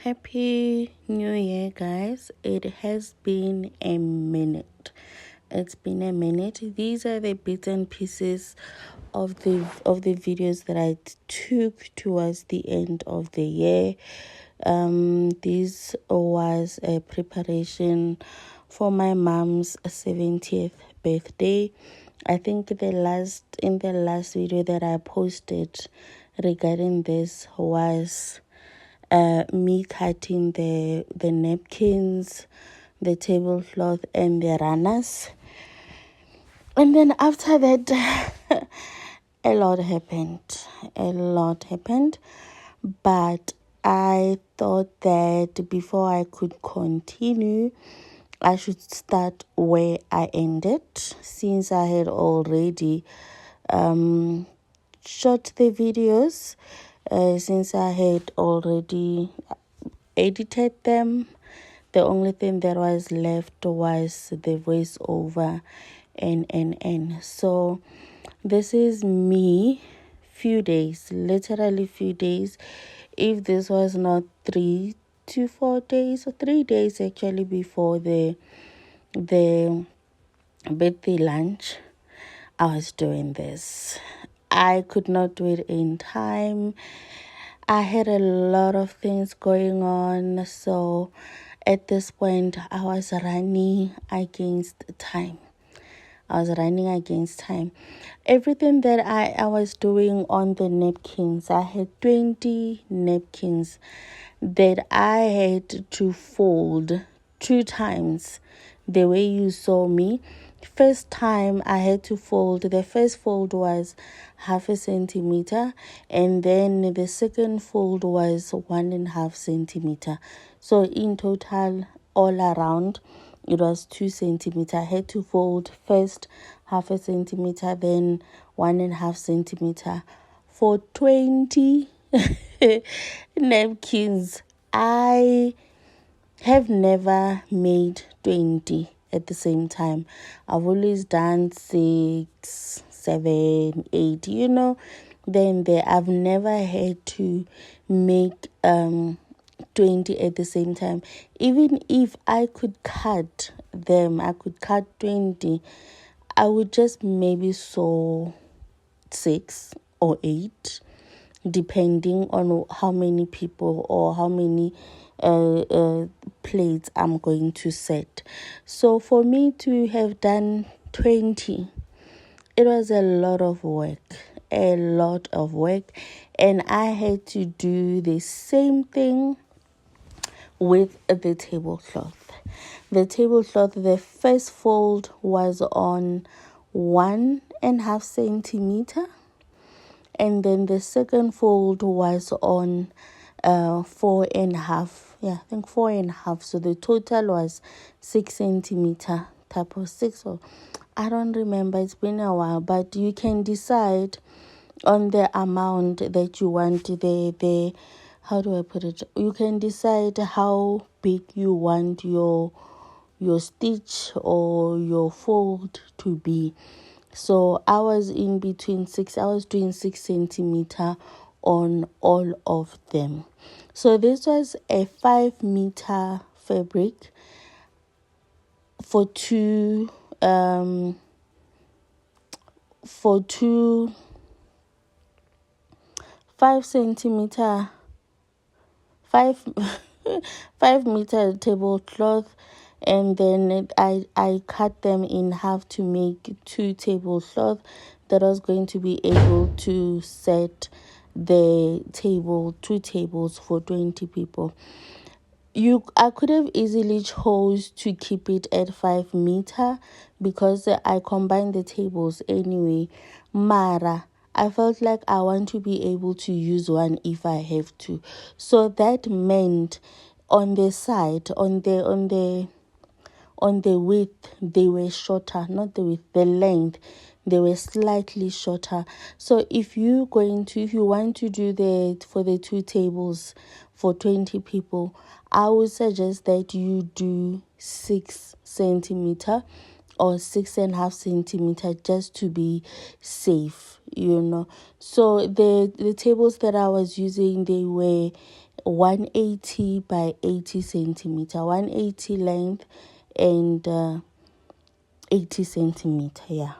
Happy New Year, guys. It has been a minute. It's been a minute. These are the bits and pieces of the videos that I took towards the end of the year. This was a preparation for my mom's 70th birthday. I think the last video that I posted regarding this was me cutting the napkins, the tablecloth, and the runners. And then after that, a lot happened. But I thought that before I could continue, I should start where I ended, since I had already shot the videos, since I had already edited them. The only thing that was left was the voiceover and so this is me literally few days, if this was not 3 to 4 days, or 3 days actually, before the birthday lunch, I was doing this. I could not do it in time. I had a lot of things going on, so at this point I was running against time. Everything that I was doing on the napkins, I had 20 napkins that I had to fold 2 times, the way you saw me. First time I had to fold, the first fold was 0.5 centimeter, and then the second fold was 1.5 centimeter. So in total, all around, it was 2 centimeter. I had to fold first 0.5 centimeter, then 1.5 centimeter for 20 napkins. I have never made 20 at the same time. I've always done 6, 7, 8, then there. I've never had to make 20 at the same time. Even if I could cut them, I could cut 20, I would just maybe sew 6 or 8, depending on how many people or how many plates I'm going to set. So for me to have done 20, it was a lot of work, and I had to do the same thing with the tablecloth. The first fold was on 1.5 centimeter, and then the second fold was on 4.5. Yeah, I think 4.5. So the total was 6 centimeter, type of 6, or I don't remember. It's been a while, but you can decide on the amount that you want. The how do I put it? You can decide how big you want your stitch or your fold to be. So I was in between 6. I was doing 6 centimeter on all of them. So this was a 5 meter fabric for two 5 centimeter 5 5 meter tablecloth, and then I cut them in half to make 2 tablecloth that was going to be able to set the 2 tables for 20 people. I could have easily chose to keep it at 5 meter because I combined the tables anyway. Mara, I felt like I want to be able to use one if I have to. So that meant on the side, on the width, they were shorter, not the width, the length. They were slightly shorter. So if you want to do for the 2 tables for 20 people, I would suggest that you do 6 centimeter or 6.5 centimeter, just to be safe, So the tables that I was using, they were 180 by 80 centimeter, 180 length and 80 centimeter. Yeah.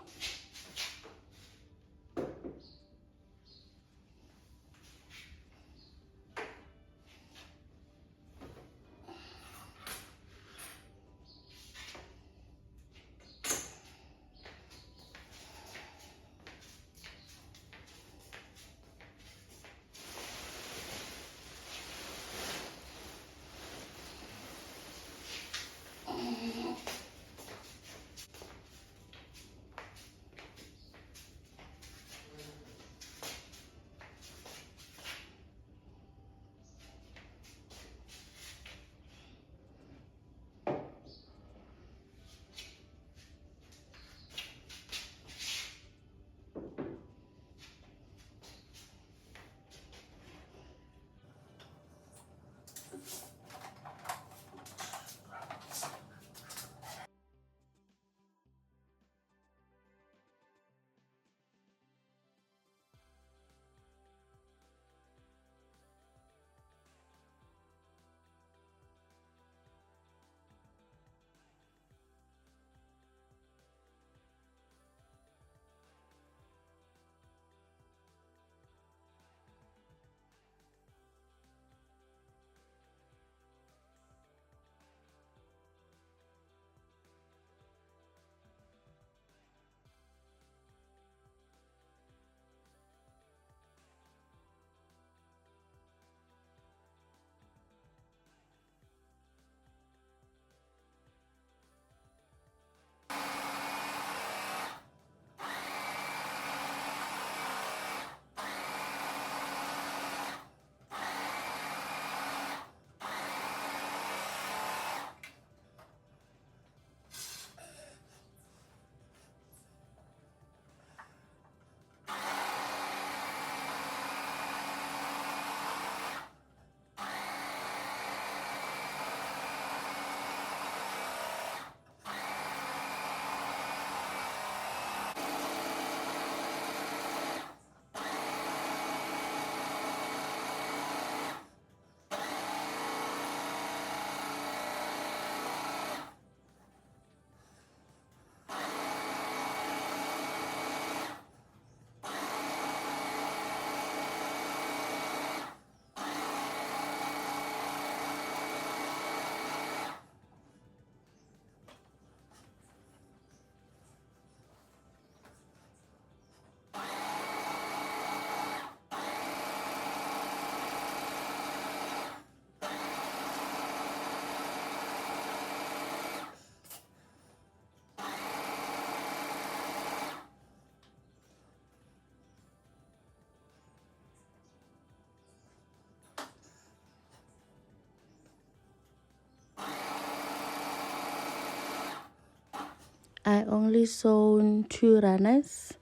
I only sewn 2 runners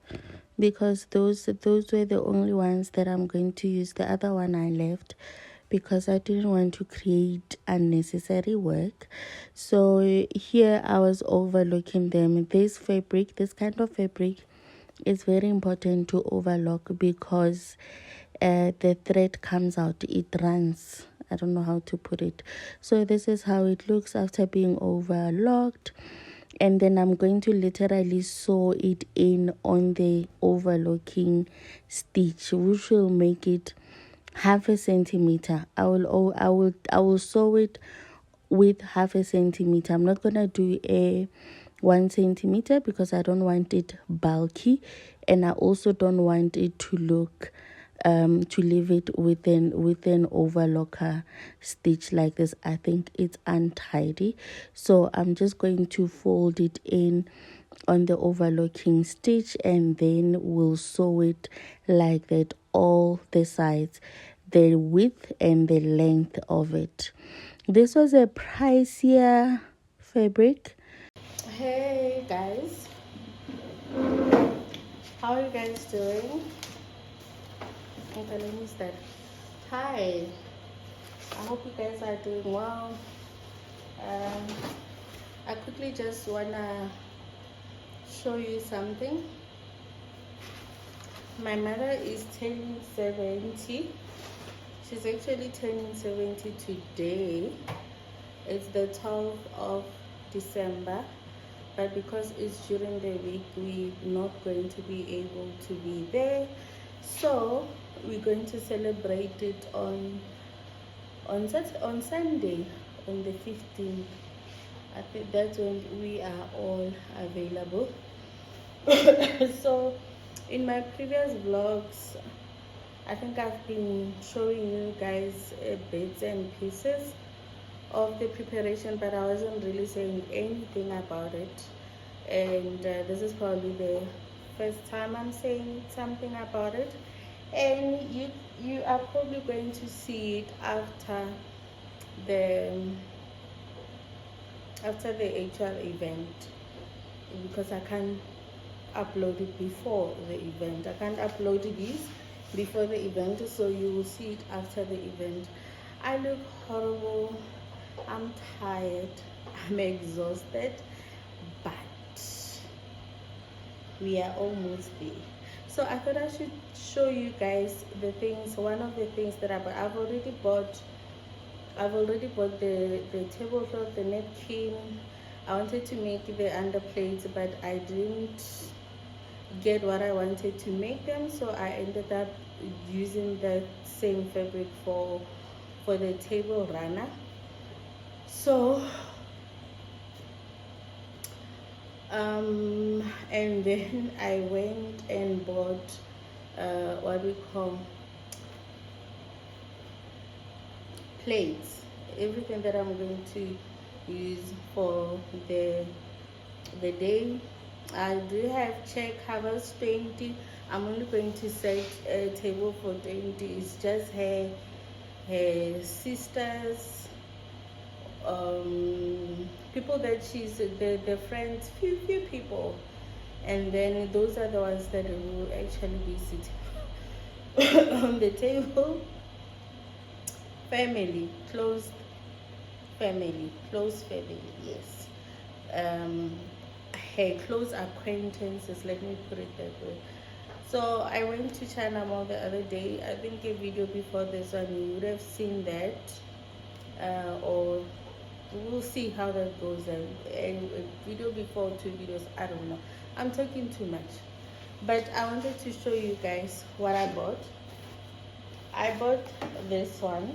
because those were the only ones that I'm going to use. The other one I left because I didn't want to create unnecessary work. So here I was overlocking them. This kind of fabric is very important to overlock because the thread comes out, it runs. I don't know how to put it. So this is how it looks after being overlocked. And then I'm going to literally sew it in on the overlocking stitch, which will make it half a centimeter. I will sew it with half a centimeter. I'm not gonna do a 1 centimeter because I don't want it bulky, and I also don't want it to look to leave it with an overlocker stitch like this. I think it's untidy, so I'm just going to fold it in on the overlocking stitch, and then we'll sew it like that, all the sides, the width and the length of it. This was a pricier fabric. Hey guys, how are you guys doing? Okay, let me start. Hi, I hope you guys are doing well. I quickly just wanna show you something. My mother is turning 70, She's actually turning 70 today. It's the 12th of December, but because it's during the week, we're not going to be able to be there. So we're going to celebrate it on Sunday, on the 15th. I think that's when we are all available. So in my previous vlogs, I think I've been showing you guys bits and pieces of the preparation, but I wasn't really saying anything about it. And this is probably the first time I'm saying something about it, and you are probably going to see it the after the actual event, because I can't upload it before the event. I can't upload this before the event, so you will see it after the event. I look horrible, I'm tired, I'm exhausted, but we are almost there. So I thought I should show you guys the things. One of the things that I've already bought the tablecloth, the napkin. I wanted to make the underplates, but I didn't get what I wanted to make them, so I ended up using the same fabric for the table runner. So and then I went and bought what we call plates, everything that I'm going to use for the day. I do have check covers 20. I'm only going to set a table for 20. It's just her sisters, people that she's the friends, few people, and then those are the ones that will actually be sitting on the table. Family, close family, yes. Her close acquaintances, let me put it that way. So I went to China Mall the other day. I think a video before this one, you would have seen that, or we'll see how that goes. And a video before, 2 videos, I don't know, I'm talking too much, but I wanted to show you guys what I bought. I bought this one.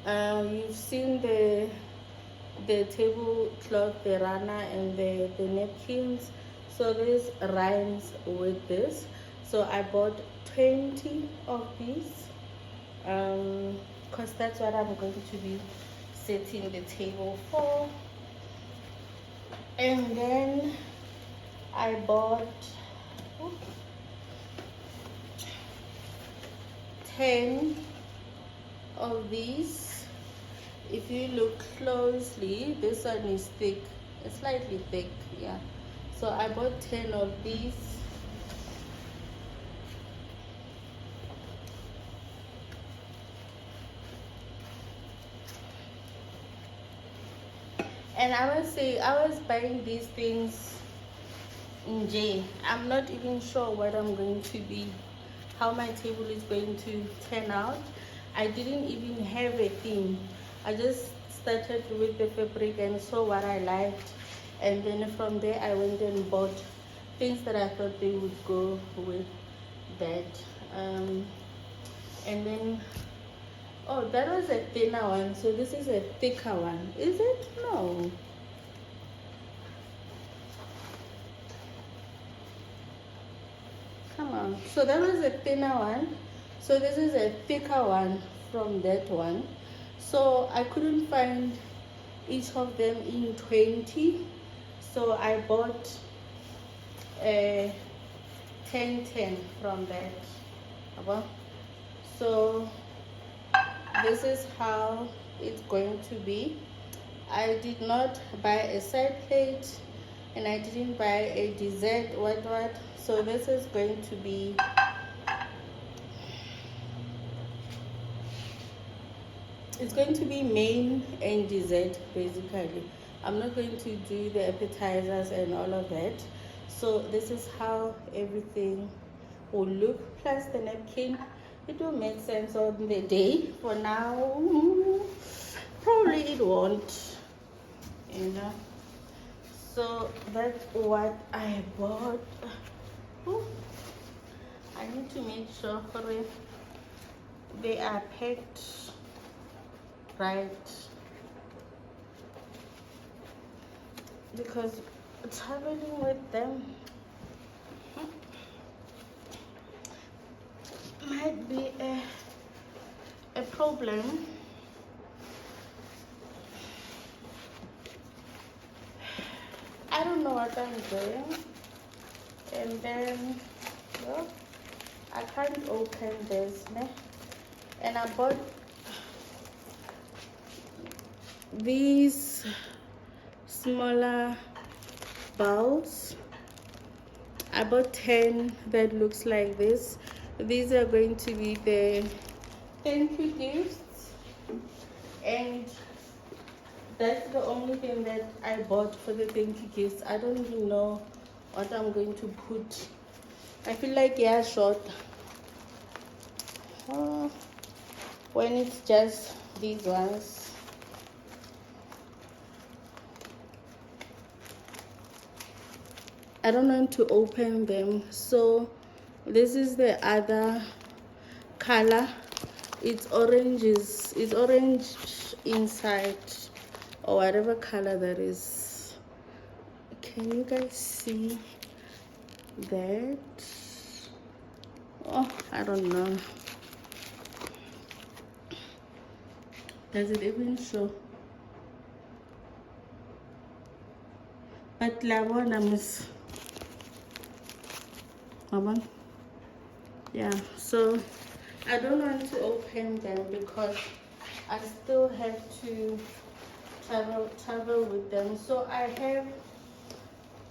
You've seen the tablecloth, the runner, and the napkins. So this rhymes with this. So I bought 20 of these, because that's what I'm going to be setting the table for. And then I bought 10 of these. If you look closely, this one is thick, it's slightly thick, yeah. So I bought 10 of these. And I must say, I was buying these things in J. I'm not even sure what I'm going to be, how my table is going to turn out. I didn't even have a theme. I just started with the fabric and saw what I liked, and then from there I went and bought things that I thought they would go with that. And then, oh, that was a thinner one, so this is a thicker one, is it? No. Come on. So that was a thinner one, so this is a thicker one from that one. So I couldn't find each of them in 20, so I bought a 10 from that. So this is how it's going to be. I did not buy a side plate, and I didn't buy a dessert what. So this is going to be it's going to be main and dessert, basically. I'm not going to do the appetizers and all of that. So this is how everything will look, plus the napkin. It will make sense on the day. For now, probably it won't, you know. So that's what I bought. Ooh, I need to make sure they are packed right, because traveling with them might be a problem. I don't know what I'm doing, and then well, I can't open this, ne? And I bought these smaller bowls. I bought 10 that looks like this. These are going to be the thank you gifts, and that's the only thing that I bought for the thank you gifts. I don't even know what I'm going to put. I feel like, yeah, short. When it's just these ones. I don't want to open them. So this is the other color. It's orange inside, or whatever color that is. Can you guys see that? Oh, I don't know. Does it even show? But la bona miss. Yeah, so I don't want to open them because I still have to travel with them. So I have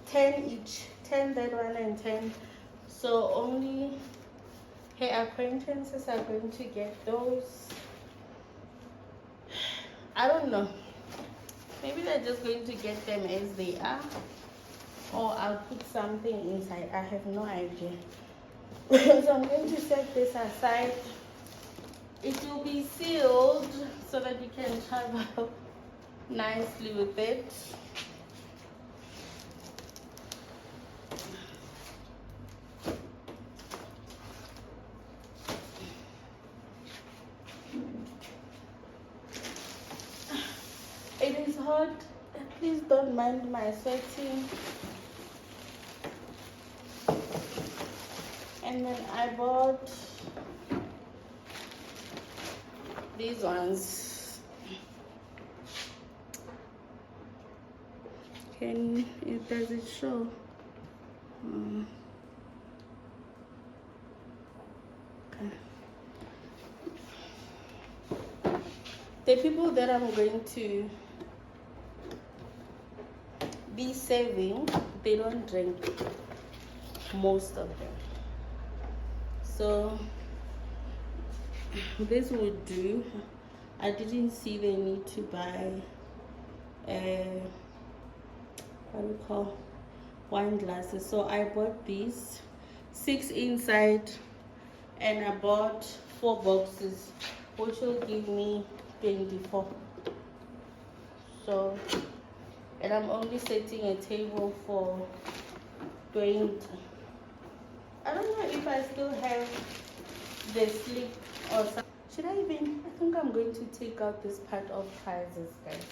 10 each, 10 that one and 10. So only her acquaintances are going to get those. I don't know. Maybe they're just going to get them as they are, or I'll put something inside. I have no idea. So I'm going to set this aside. It will be sealed so that you can travel nicely with it. It is hot. Please don't mind my sweating. And then I bought these ones. Does it show? Okay. The people that I'm going to be serving, they don't drink, most of them. So this would do. I didn't see the need to buy what do you call, wine glasses. So I bought these 6 inside, and I bought 4 boxes, which will give me 24. So, and I'm only setting a table for 20. I don't know if I still have the slip or something. Should I even? I think I'm going to take out this part of prizes, guys.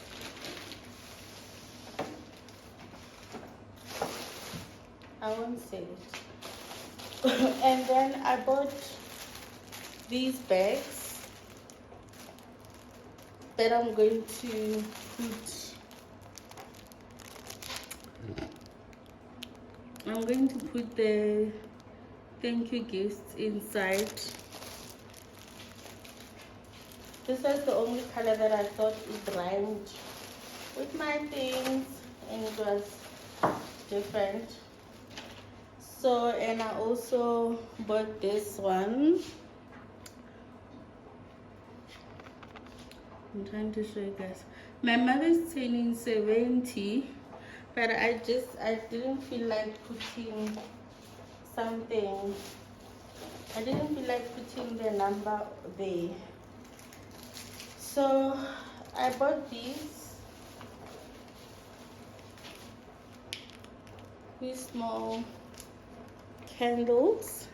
I won't say it. And then I bought these bags that I'm going to put. I'm going to put the thank you gifts inside. This was the only color that I thought it rhymed with my things, and it was different. So, and I also bought this one. I'm trying to show you guys. My mother's turning 70, but I didn't feel like putting something I didn't feel like putting the number there. So I bought these small candles.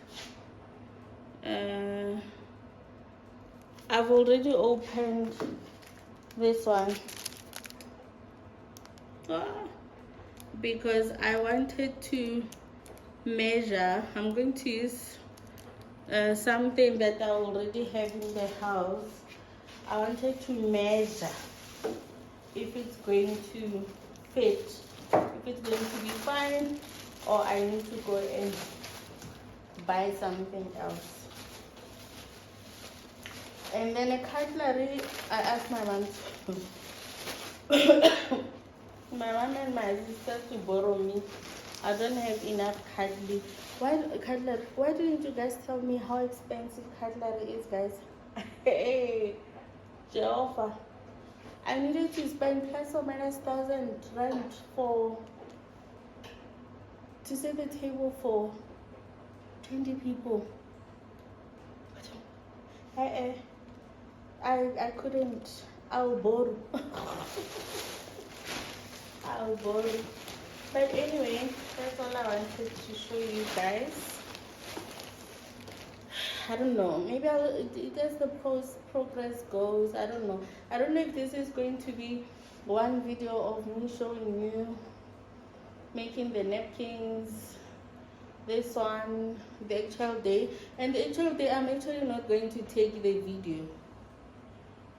I've already opened this one because I wanted to measure. I'm going to use something that I already have in the house. I wanted to measure if it's going to fit, if it's going to be fine, or I need to go and buy something else. And then a cutlery, I asked my mom my mom and my sister to borrow me. I don't have enough cutlery. Why didn't you guys tell me how expensive cutlery is, guys? Hey, Jehovah. I needed to spend plus or minus 1,000 rand to set the table for 20 people. I couldn't. I'll borrow. I'll borrow. But anyway, that's all I wanted to show you guys. I don't know. Maybe as the progress goes, I don't know. I don't know if this is going to be one video of me showing you making the napkins. This one, the actual day. And the actual day, I'm actually not going to take the video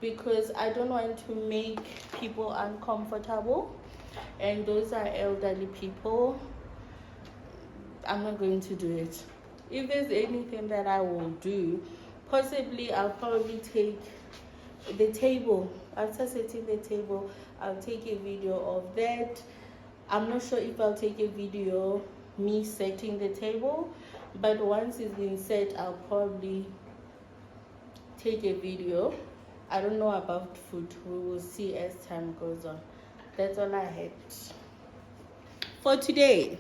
because I don't want to make people uncomfortable, and those are elderly people. I'm not going to do it. If there's anything that I will do, possibly I'll probably take the table. After setting the table, I'll take a video of that. I'm not sure if I'll take a video me setting the table, but once it's been set, I'll probably take a video. I don't know about food. We will see as time goes on. That's all I had for today.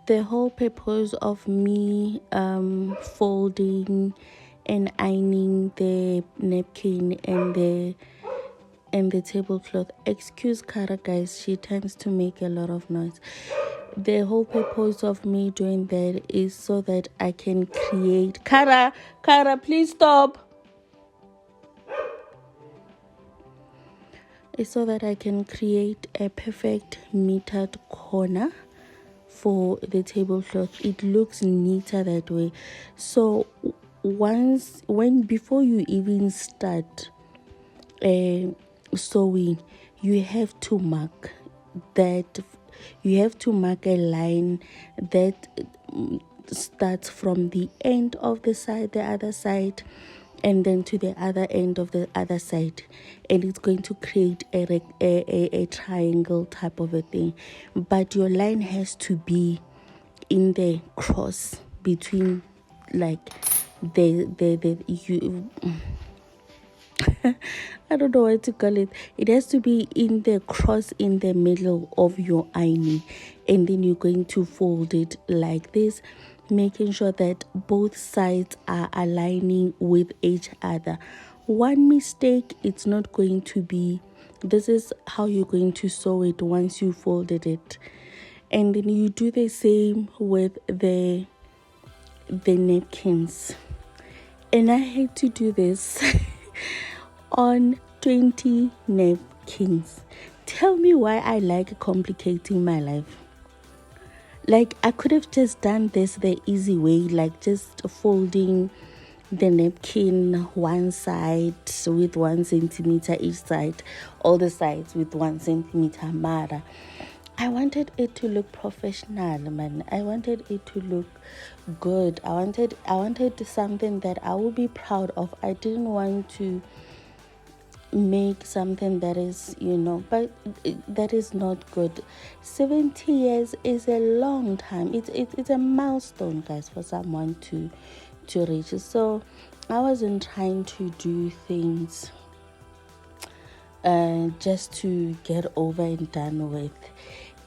The whole purpose of me folding and ironing the napkin and the tablecloth, excuse Kara guys, she tends to make a lot of noise. The whole purpose of me doing that is so that I can create Kara, please stop. It's so that I can create a perfect metered corner for the tablecloth. It looks neater that way. So before you even start sewing, you have to mark that. You have to mark a line that starts from the end of the other side, and then to the other end of the other side, and it's going to create a triangle type of a thing. But your line has to be in the cross between, like, you I don't know what to call it. It has to be in the cross in the middle of your ironing, and then you're going to fold it like this, making sure that both sides are aligning with each other. One mistake, it's not going to be. This is how you're going to sew it once you folded it, and then you do the same with the napkins. And I had to do this on 20 napkins. Tell me why I like complicating my life. Like, I could have just done this the easy way, like just folding the napkin one side with 1 centimeter each side, all the sides with 1 centimeter. Mara, I wanted it to look professional, man. I wanted it to look good. I wanted something that I would be proud of. I didn't want to make something that is, but that is not good. 70 years is a long time. It's a milestone, guys, for someone to reach. So I wasn't trying to do things just to get over and done with.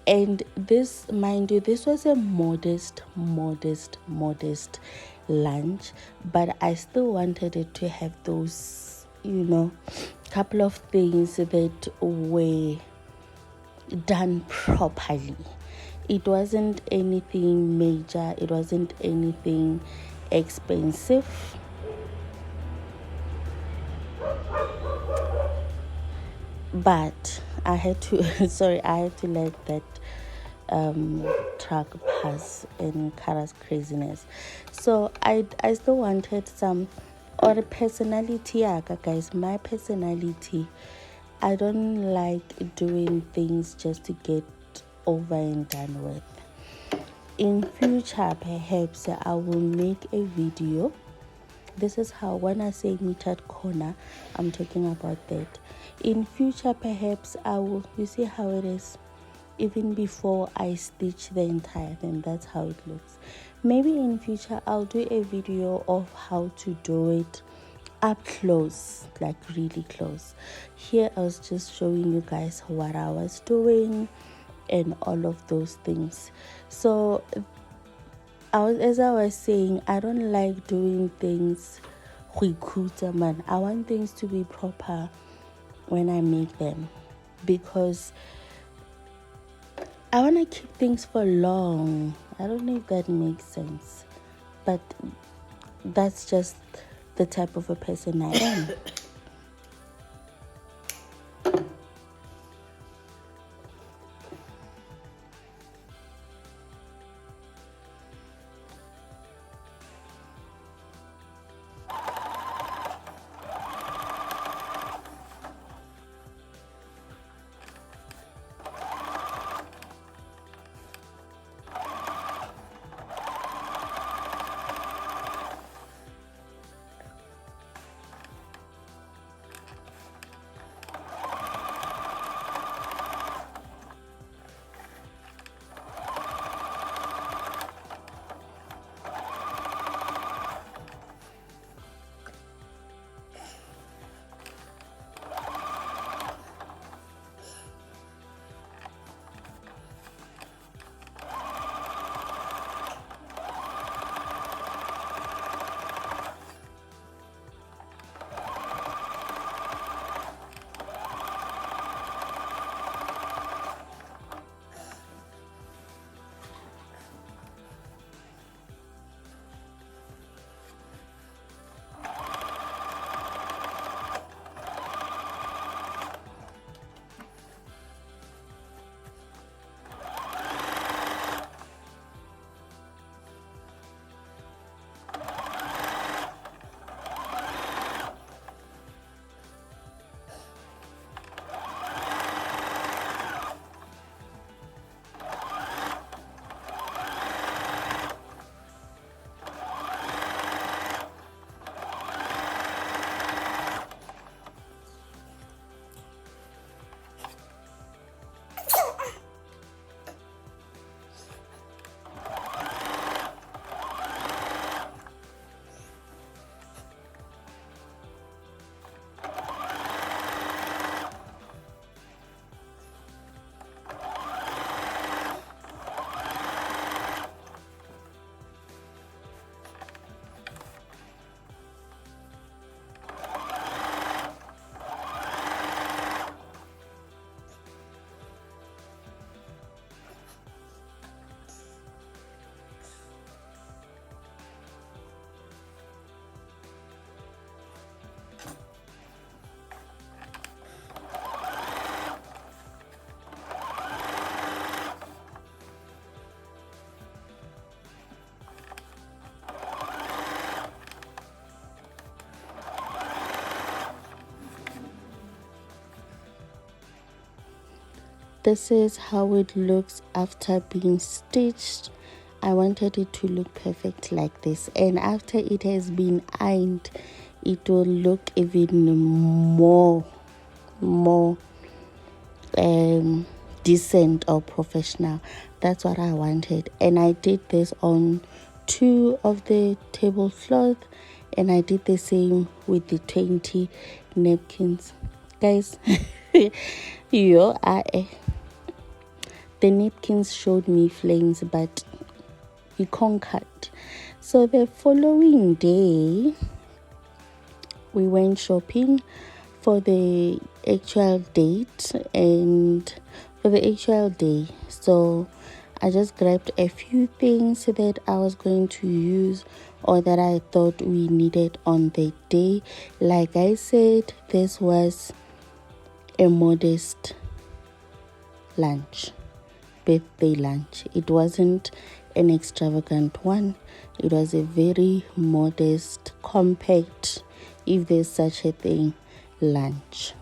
And this, mind you, this was a modest lunch, but I still wanted it to have those, couple of things that were done properly. It wasn't anything major, it wasn't anything expensive, but I had to I had to let that truck pass and Kara's craziness. So I still wanted some, or personality, guys. My personality, I don't like doing things just to get over and done with. In future, perhaps I will make a video. This is how, when I say metered corner, I'm talking about that. In future, perhaps I will, you see how it is, even before I stitch the entire thing, that's how it looks. Maybe in future I'll do a video of how to do it up close, like really close. Here I was just showing you guys what I was doing and all of those things. So as I was saying, I don't like doing things man. I want things to be proper when I make them, because I want to keep things for long. I don't know if that makes sense, but that's just the type of a person I am. This is how it looks after being stitched. I wanted it to look perfect like this, and after it has been ironed, it will look even more decent or professional. That's what I wanted, and I did this on 2 of the tablecloth, and I did the same with the 20 napkins, guys. The napkins showed me flames, but we conquered. So the following day we went shopping for the actual date and for the actual day. So I just grabbed a few things that I was going to use or that I thought we needed on the day. Like I said, this was a modest lunch, birthday lunch. It wasn't an extravagant one. It was a very modest, compact, if there's such a thing, lunch.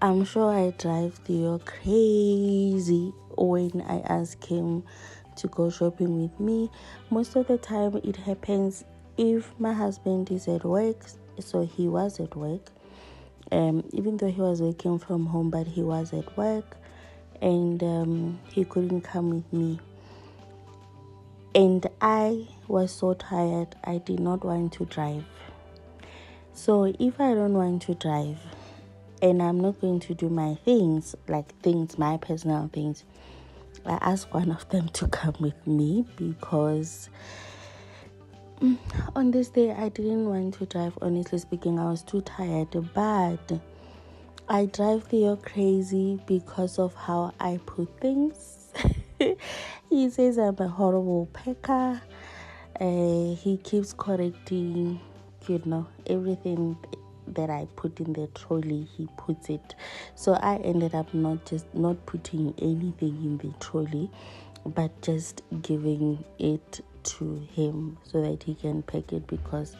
I'm sure I drive Theo crazy when I ask him to go shopping with me. Most of the time it happens if my husband is at work. So he was at work, even though he was working from home, but he was at work, and he couldn't come with me. And I was so tired, I did not want to drive. So if I don't want to drive and I'm not going to do my things, my personal things, I ask one of them to come with me because on this day I didn't want to drive. Honestly speaking, I was too tired, but I drive Theo crazy because of how I put things. He says I'm a horrible packer. He keeps correcting, everything that I put in the trolley, he puts it. So I ended up not putting anything in the trolley, but just giving it to him so that he can pack it, because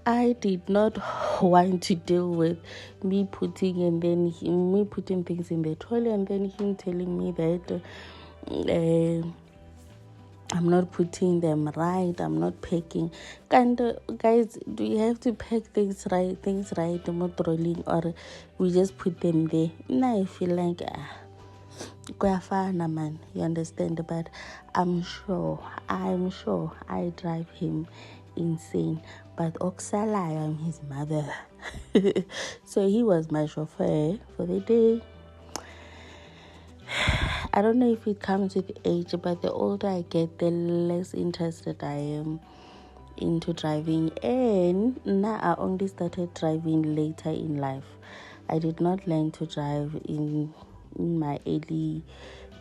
I did not want to deal with me putting things in the trolley and then him telling me that I'm not putting them right. I'm not packing. And guys, do you have to pack things right? I'm not rolling, or we just put them there. Now I feel like kuyafana, man. You understand? But I'm sure I drive him insane. But Oksala, I'm his mother. So he was my chauffeur for the day. I don't know if it comes with age, but the older I get, the less interested I am into driving. And now I only started driving later in life. I did not learn to drive in my early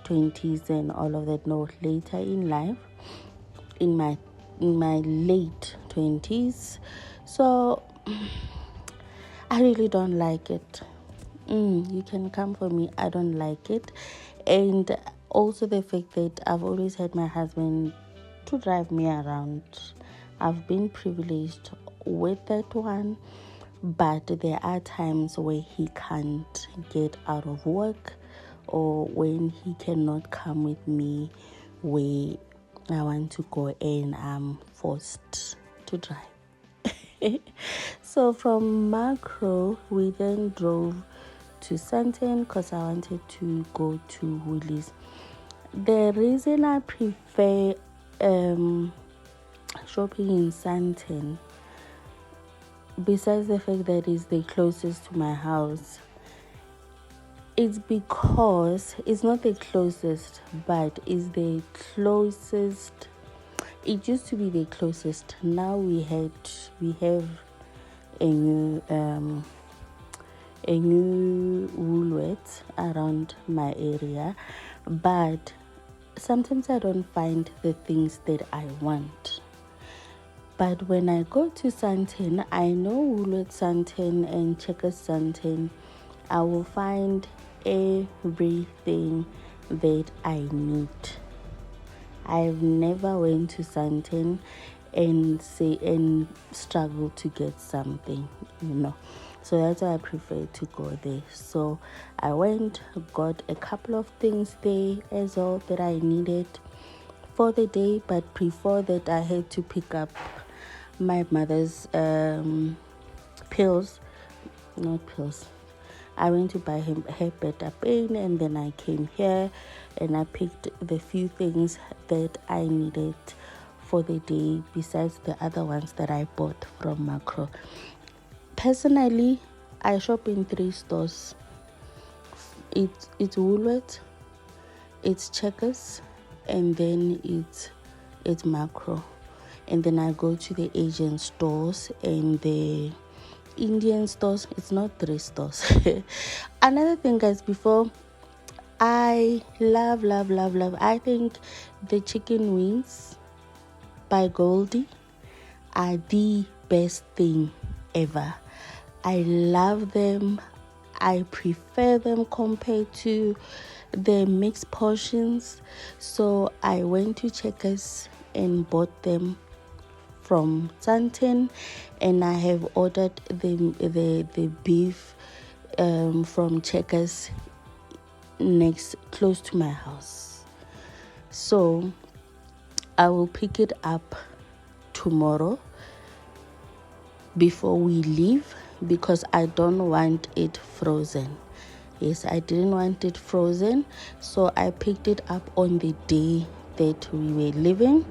20s and all of that. No, later in life, in my late 20s. So I really don't like it. You can come for me. I don't like it. And also the fact that I've always had my husband to drive me around. I've been privileged with that one, but there are times where he can't get out of work, or when he cannot come with me where I want to go and I'm forced to drive. So from Macro, we then drove to Sandton because I wanted to go to Woolies. The reason I prefer shopping in Sandton, besides the fact that it's the closest to my house, it's because it's not the closest, but it's the closest. It used to be the closest. Now we have a new Woolworths around my area, but sometimes I don't find the things that I want. But when I go to Sandton, I know Woolworths Sandton and Checkers Sandton, I will find everything that I need. I've never went to Sandton and struggle to get something, So that's why I prefer to go there. So I went, got a couple of things there as well that I needed for the day. But before that, I had to pick up my mother's pills. Not pills. I went to buy her better pain, and then I came here and I picked the few things that I needed for the day besides the other ones that I bought from Macro. Personally, I shop in 3 stores. It's Woolworths, it's Checkers, and then it's Macro. And then I go to the Asian stores and the Indian stores. It's not 3 stores. Another thing, guys, before, I love I think the chicken wings by Goldie are the best thing ever. I love them. I prefer them compared to the mixed portions. So I went to Checkers and bought them from Sandton, and I have ordered the beef from Checkers close to my house. So I will pick it up tomorrow before we leave, because I don't want it frozen. Yes, I didn't want it frozen, so I picked it up on the day that we were leaving.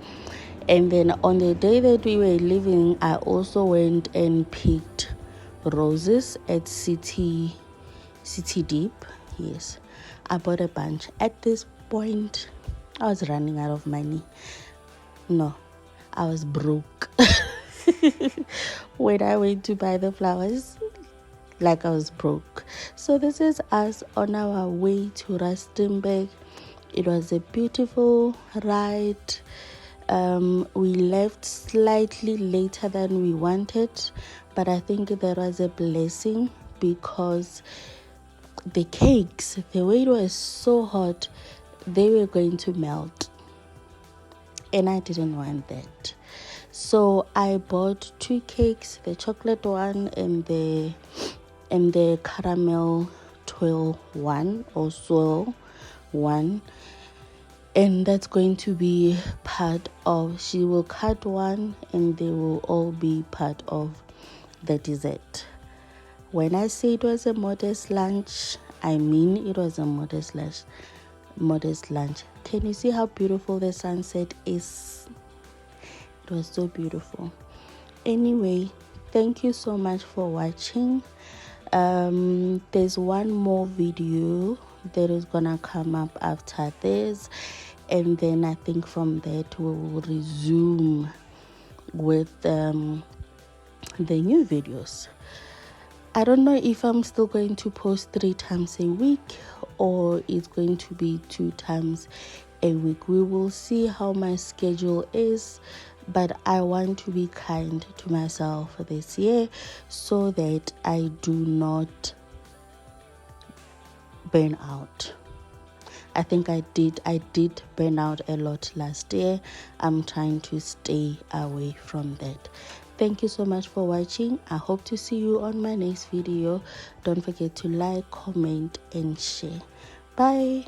And then on the day that we were leaving, I also went and picked roses at City Deep. Yes, I bought a bunch. At this point, I was running out of money. No, I was broke. When I went to buy the flowers, like I was broke. So this is us on our way to Rustenburg. It was a beautiful ride. We left slightly later than we wanted, but I think there was a blessing, because the cakes, the way it was so hot, they were going to melt, and I didn't want that. So I bought 2 cakes, the chocolate one and the caramel twirl one, or swirl one. and that's going to be part of, she will cut one and they will all be part of the dessert. When I say it was a modest lunch, I mean it was a modest lunch. Can you see how beautiful the sunset is? It was so beautiful. Anyway, thank you so much for watching. There's one more video that is gonna come up after this, and then I think from that we will resume with the new videos. I don't know if I'm still going to post 3 times a week or it's going to be 2 times a week. We will see how my schedule is, but I want to be kind to myself this year so that I do not burn out. I think I did burn out a lot last year. I'm trying to stay away from that. Thank you so much for watching. I hope to see you on my next video. Don't forget to like, comment, and share. Bye.